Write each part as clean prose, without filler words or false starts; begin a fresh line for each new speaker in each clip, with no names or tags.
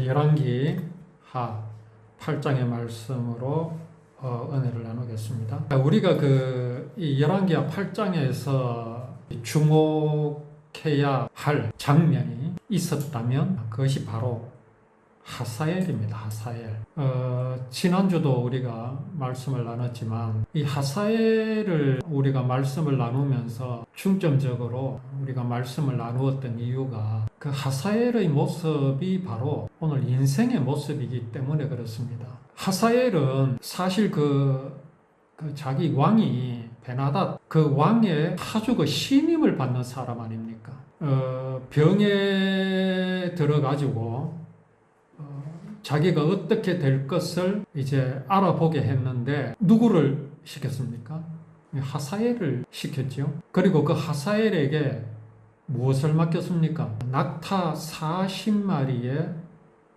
열왕기 하 8장의 말씀으로 은혜를 나누겠습니다. 우리가 이 열왕기하 8장에서 주목해야 할 장면이 있었다면 그것이 바로 하사엘입니다. 하사엘. 지난주도 우리가 말씀을 나눴지만 이 하사엘을 우리가 말씀을 나누면서 중점적으로 우리가 말씀을 나누었던 이유가 그 하사엘의 모습이 바로 오늘 인생의 모습이기 때문에 그렇습니다. 하사엘은 사실 자기 왕이 베나닷 그 왕의 아주 신임을 받는 사람 아닙니까? 병에 들어가지고 자기가 어떻게 될 것을 이제 알아보게 했는데 누구를 시켰습니까? 하사엘을 시켰죠. 그리고 그 하사엘에게 무엇을 맡겼습니까? 낙타 40마리의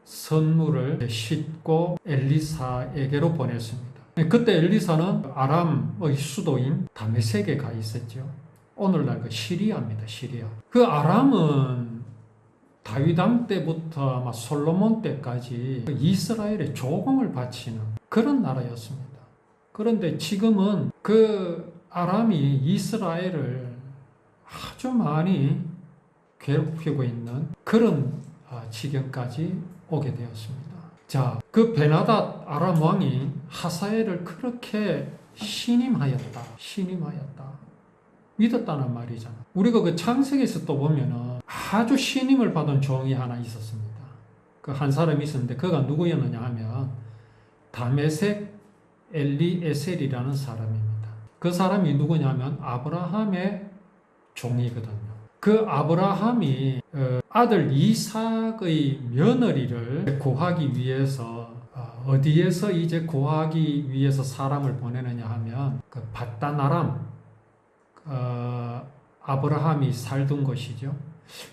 선물을 싣고 엘리사에게로 보냈습니다. 그때 엘리사는 아람의 수도인 다메섹에 가 있었죠. 오늘날 시리아입니다. 시리아. 그 아람은 다윗 왕 때부터 아마 솔로몬 때까지 이스라엘에 조공을 바치는 그런 나라였습니다. 그런데 지금은 그 아람이 이스라엘을 아주 많이 괴롭히고 있는 그런 지경까지 오게 되었습니다. 자, 그 베나닷 아람 왕이 하사엘을 그렇게 신임하였다. 믿었다는 말이잖아. 우리가 그 창세기에서 또 보면은 아주 신임을 받은 종이 하나 있었습니다. 그 한 사람이 있었는데 그가 누구였느냐 하면 다메섹 엘리에셀이라는 사람입니다. 그 사람이 누구냐면 아브라함의 종이거든요. 그 아브라함이 아들 이삭의 며느리를 구하기 위해서 어디에서 이제 구하기 위해서 사람을 보내느냐 하면 그 밧단 아람 아브라함이 살던 곳이죠.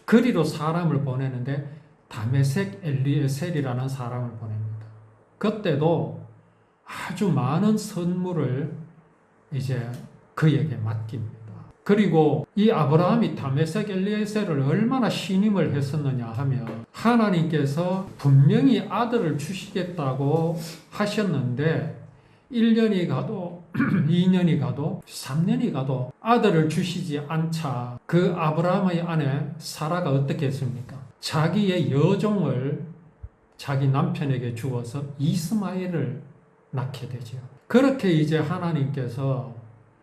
그리로 사람을 보내는데 다메섹 엘리에셀이라는 사람을 보냅니다. 그때도 아주 많은 선물을 이제 그에게 맡깁니다. 그리고 이 아브라함이 다메섹 엘리에셀을 얼마나 신임을 했었느냐 하면 하나님께서 분명히 아들을 주시겠다고 하셨는데 1년이 가도 2년이 가도 3년이 가도 아들을 주시지 않자 그 아브라함의 아내 사라가 어떻게 했습니까? 자기의 여종을 자기 남편에게 주어서 이스마엘을 낳게 되죠. 그렇게 이제 하나님께서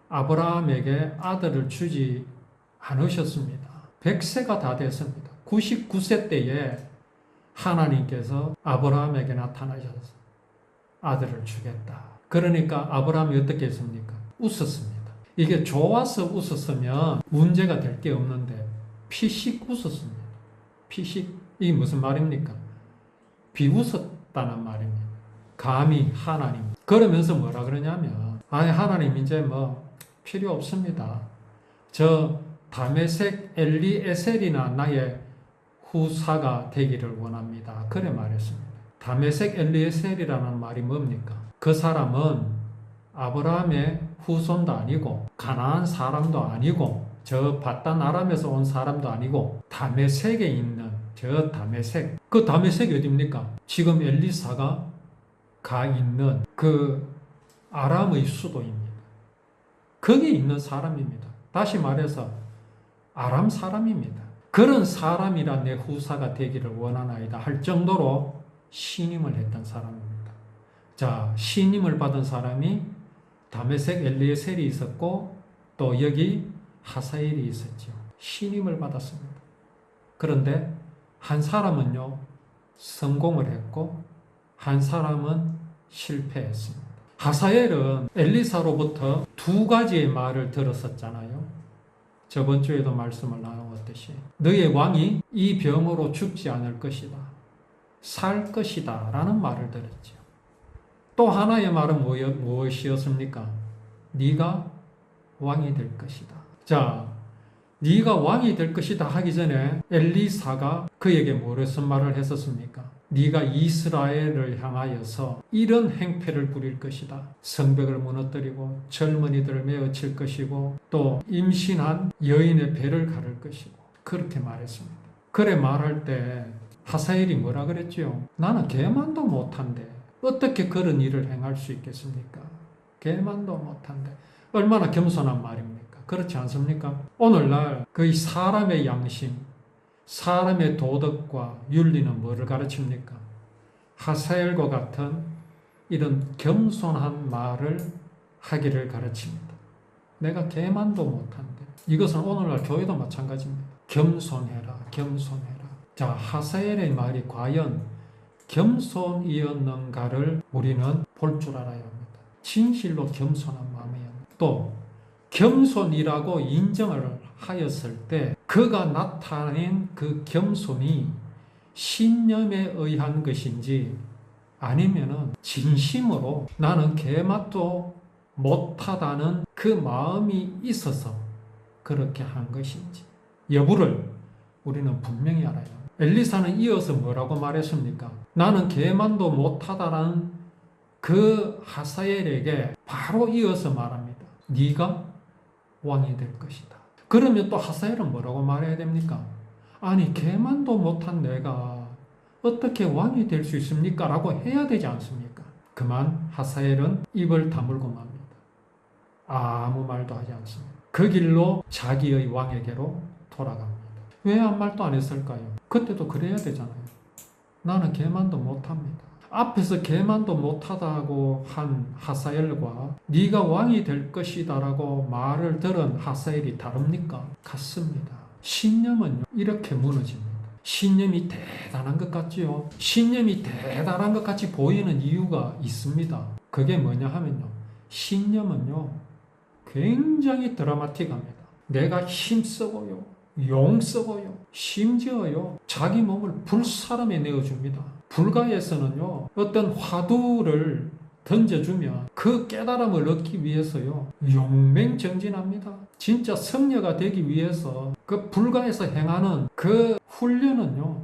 아브라함에게 아들을 주지 않으셨습니다. 100세가 다 됐습니다. 99세 때에 하나님께서 아브라함에게 나타나셔서 아들을 주겠다. 그러니까 아브라함이 어떻게 했습니까? 웃었습니다. 이게 좋아서 웃었으면 문제가 될 게 없는데 피식 웃었습니다. 피식. 이게 무슨 말입니까? 비웃었다는 말입니다. 감히 하나님. 그러면서 뭐라 그러냐면 하나님 이제 필요 없습니다. 저 다메섹 엘리에셀이나 나의 후사가 되기를 원합니다. 그래 말했습니다. 다메섹 엘리에셀이라는 말이 뭡니까? 그 사람은 아브라함의 후손도 아니고 가나안 사람도 아니고 저 밧단 아람에서 온 사람도 아니고 다메섹에 있는 저 다메섹. 그 다메섹이 어디입니까? 지금 엘리사가 가 있는 그 아람의 수도입니다. 거기에 있는 사람입니다. 다시 말해서 아람 사람입니다. 그런 사람이라 내 후사가 되기를 원하나이다 할 정도로 신임을 했던 사람입니다. 자, 신임을 받은 사람이 다메섹 엘리에셀이 있었고 또 여기 하사엘이 있었죠. 신임을 받았습니다. 그런데 한 사람은요 성공을 했고 한 사람은 실패했습니다. 하사엘은 엘리사로부터 두 가지의 말을 들었었잖아요. 저번 주에도 말씀을 나누었듯이 너의 왕이 이 병으로 죽지 않을 것이다. 살 것이다 라는 말을 들었죠. 또 하나의 말은 무엇이었습니까? 네가 왕이 될 것이다. 자, 네가 왕이 될 것이다 하기 전에 엘리사가 그에게 무슨 말을 했었습니까? 네가 이스라엘을 향하여서 이런 행패를 부릴 것이다. 성벽을 무너뜨리고 젊은이들을 메어칠 것이고 또 임신한 여인의 배를 가를 것이고 그렇게 말했습니다. 그래 말할 때 하사엘이 뭐라 그랬지요? 나는 개만도 못한데 어떻게 그런 일을 행할 수 있겠습니까? 개만도 못한데. 얼마나 겸손한 말입니까? 그렇지 않습니까? 오늘날 그 사람의 양심, 사람의 도덕과 윤리는 뭐를 가르칩니까? 하사엘과 같은 이런 겸손한 말을 하기를 가르칩니다. 내가 개만도 못한데. 이것은 오늘날 교회도 마찬가지입니다. 겸손해라, 겸손해라. 자, 하사엘의 말이 과연 겸손이었는가를 우리는 볼 줄 알아야 합니다. 진실로 겸손한 마음이었는가. 또 겸손이라고 인정을 하였을 때 그가 나타낸 그 겸손이 신념에 의한 것인지 아니면은 진심으로 나는 개맛도 못하다는 그 마음이 있어서 그렇게 한 것인지 여부를 우리는 분명히 알아야 합니다. 엘리사는 이어서 뭐라고 말했습니까? 나는 개만도 못하다라는 그 하사엘에게 바로 이어서 말합니다. 네가 왕이 될 것이다. 그러면 또 하사엘은 뭐라고 말해야 됩니까? 아니 개만도 못한 내가 어떻게 왕이 될 수 있습니까? 라고 해야 되지 않습니까? 그만 하사엘은 입을 다물고 맙니다. 아무 말도 하지 않습니다. 그 길로 자기의 왕에게로 돌아갑니다. 왜 아무 말도 안 했을까요? 그때도 그래야 되잖아요. 나는 개만도 못합니다. 앞에서 개만도 못하다고 한 하사엘과 네가 왕이 될 것이다 라고 말을 들은 하사엘이 다릅니까? 같습니다. 신념은요, 이렇게 무너집니다. 신념이 대단한 것 같지요. 신념이 대단한 것 같이 보이는 이유가 있습니다. 그게 뭐냐 하면요, 신념은요 굉장히 드라마틱합니다. 내가 힘쓰고요, 용쓰고요, 심지어요 자기 몸을 불사름에 내어줍니다. 불가에서는요 어떤 화두를 던져주면 그 깨달음을 얻기 위해서요 용맹정진합니다. 진짜 성녀가 되기 위해서 그 불가에서 행하는 그 훈련은요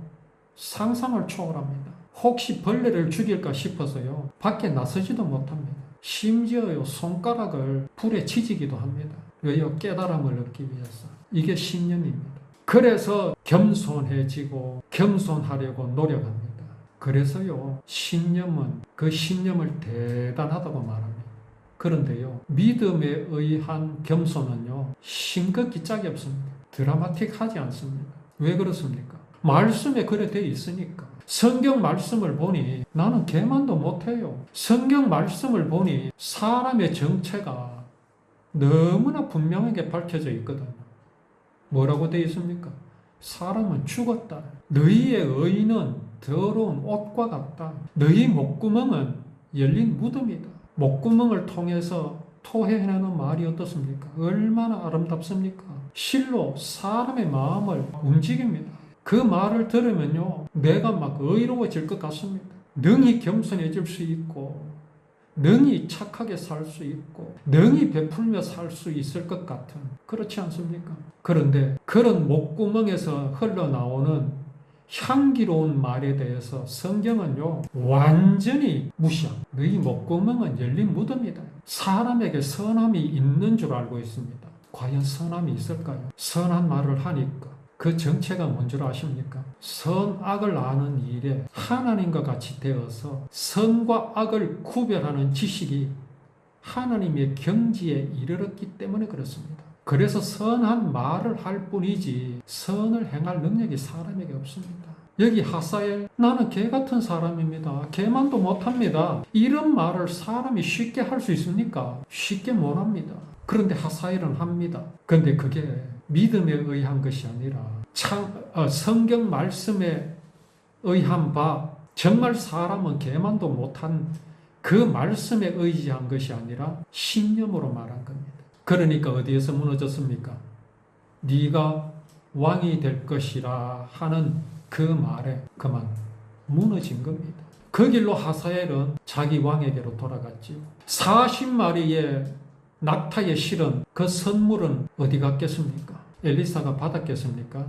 상상을 초월합니다. 혹시 벌레를 죽일까 싶어서요 밖에 나서지도 못합니다. 심지어요 손가락을 불에 치지기도 합니다. 왜요? 깨달음을 얻기 위해서. 이게 신념입니다. 그래서 겸손해지고 겸손하려고 노력합니다. 그래서요 신념은 그 신념을 대단하다고 말합니다. 그런데요 믿음에 의한 겸손은요 싱겁기 짝이 없습니다. 드라마틱하지 않습니다. 왜 그렇습니까? 말씀에 그래 돼 있으니까. 성경 말씀을 보니 나는 개만도 못해요. 성경 말씀을 보니 사람의 정체가 너무나 분명하게 밝혀져 있거든요. 뭐라고 되어 있습니까? 사람은 죽었다. 너희의 의는 더러운 옷과 같다. 너희 목구멍은 열린 무덤이다. 목구멍을 통해서 토해내는 말이 어떻습니까? 얼마나 아름답습니까? 실로 사람의 마음을 움직입니다. 그 말을 들으면요 내가 막 의로워질 것 같습니다. 능히 겸손해질 수 있고 능히 착하게 살 수 있고 능히 베풀며 살 수 있을 것 같은, 그렇지 않습니까? 그런데 그런 목구멍에서 흘러나오는 향기로운 말에 대해서 성경은요 완전히 무시합니다. 너희 목구멍은 열린 무덤이다. 사람에게 선함이 있는 줄 알고 있습니다. 과연 선함이 있을까요? 선한 말을 하니까 그 정체가 뭔 줄 아십니까? 선악을 아는 일에 하나님과 같이 되어서 선과 악을 구별하는 지식이 하나님의 경지에 이르렀기 때문에 그렇습니다. 그래서 선한 말을 할 뿐이지 선을 행할 능력이 사람에게 없습니다. 여기 하사엘, 나는 개 같은 사람입니다. 개만도 못합니다. 이런 말을 사람이 쉽게 할 수 있습니까? 쉽게 못합니다. 그런데 하사엘은 합니다. 그런데 그게 믿음에 의한 것이 아니라 성경 말씀에 의한 바, 정말 사람은 개만도 못한 그 말씀에 의지한 것이 아니라 신념으로 말한 겁니다. 그러니까 어디에서 무너졌습니까? 네가 왕이 될 것이라 하는 그 말에 그만 무너진 겁니다. 그 길로 하사엘은 자기 왕에게로 돌아갔지요. 40마리의 낙타에 실은 그 선물은 어디 갔겠습니까? 엘리사가 받았겠습니까?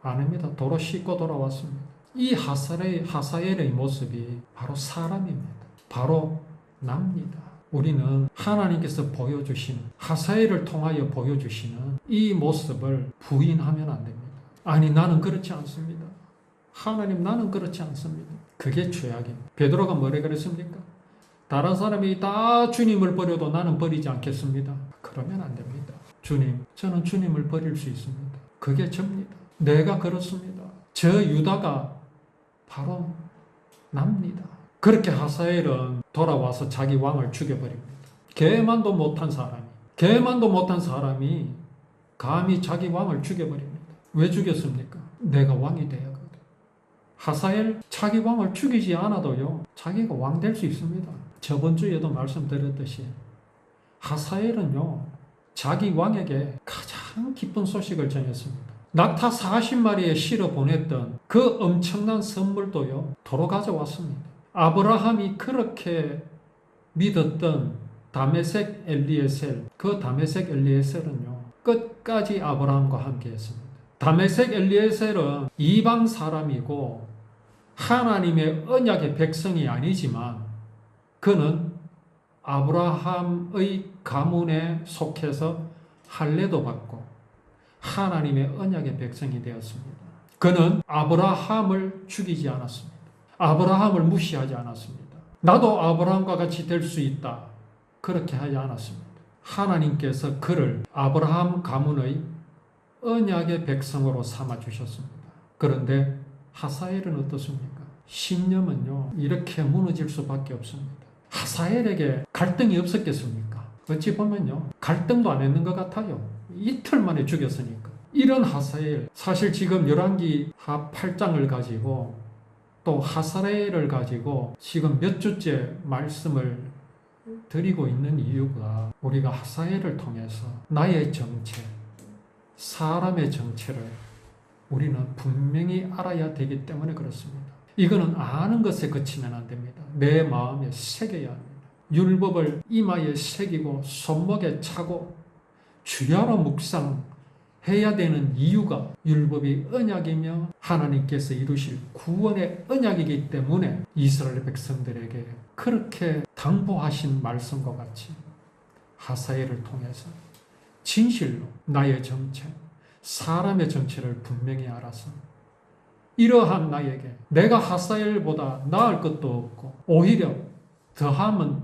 아닙니다. 도로 싣고 돌아왔습니다. 이 하사엘의 모습이 바로 사람입니다. 바로 납니다. 우리는 하나님께서 보여주시는, 하사엘을 통하여 보여주시는 이 모습을 부인하면 안 됩니다. 아니 나는 그렇지 않습니다. 하나님 나는 그렇지 않습니다. 그게 죄악입니다. 베드로가 뭐래 그랬습니까? 다른 사람이 다 주님을 버려도 나는 버리지 않겠습니다. 그러면 안 됩니다. 주님, 저는 주님을 버릴 수 있습니다. 그게 접니다. 내가 그렇습니다. 저 유다가 바로 납니다. 그렇게 하사엘은 돌아와서 자기 왕을 죽여버립니다. 개만도 못한 사람이 감히 자기 왕을 죽여버립니다. 왜 죽였습니까? 내가 왕이 돼야거든. 하사엘 자기 왕을 죽이지 않아도요, 자기가 왕 될 수 있습니다. 저번 주에도 말씀드렸듯이 하사엘은요, 자기 왕에게 가장 기쁜 소식을 전했습니다. 낙타 40마리에 실어 보냈던 그 엄청난 선물도요, 도로 가져왔습니다. 아브라함이 그렇게 믿었던 다메섹 엘리에셀, 그 다메섹 엘리에셀은요, 끝까지 아브라함과 함께 했습니다. 다메섹 엘리에셀은 이방 사람이고 하나님의 언약의 백성이 아니지만 그는 아브라함의 가문에 속해서 할례도 받고 하나님의 언약의 백성이 되었습니다. 그는 아브라함을 죽이지 않았습니다. 아브라함을 무시하지 않았습니다. 나도 아브라함과 같이 될 수 있다. 그렇게 하지 않았습니다. 하나님께서 그를 아브라함 가문의 언약의 백성으로 삼아주셨습니다. 그런데 하사엘은 어떻습니까? 신념은요, 이렇게 무너질 수밖에 없습니다. 하사엘에게 갈등이 없었겠습니까? 어찌 보면요, 갈등도 안 했는 것 같아요. 이틀 만에 죽였으니까. 이런 하사엘, 사실 지금 열왕기 하 8장을 가지고 또 하사엘을 가지고 지금 몇 주째 말씀을 드리고 있는 이유가 우리가 하사엘을 통해서 나의 정체, 사람의 정체를 우리는 분명히 알아야 되기 때문에 그렇습니다. 이거는 아는 것에 그치면 안 됩니다. 내 마음에 새겨야 합니다. 율법을 이마에 새기고 손목에 차고 주야로 묵상해야 되는 이유가 율법이 언약이며 하나님께서 이루실 구원의 언약이기 때문에 이스라엘 백성들에게 그렇게 당부하신 말씀과 같이 하사엘을 통해서 진실로 나의 정체, 사람의 정체를 분명히 알아서 이러한 나에게 내가 하사엘보다 나을 것도 없고 오히려 더하면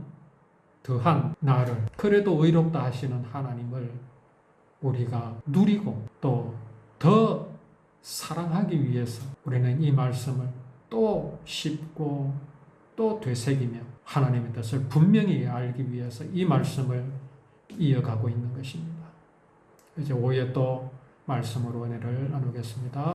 더한 나를 그래도 의롭다 하시는 하나님을 우리가 누리고 또 더 사랑하기 위해서 우리는 이 말씀을 또 씹고 또 되새기며 하나님의 뜻을 분명히 알기 위해서 이 말씀을 이어가고 있는 것입니다. 이제 5회 또 말씀으로 은혜를 나누겠습니다.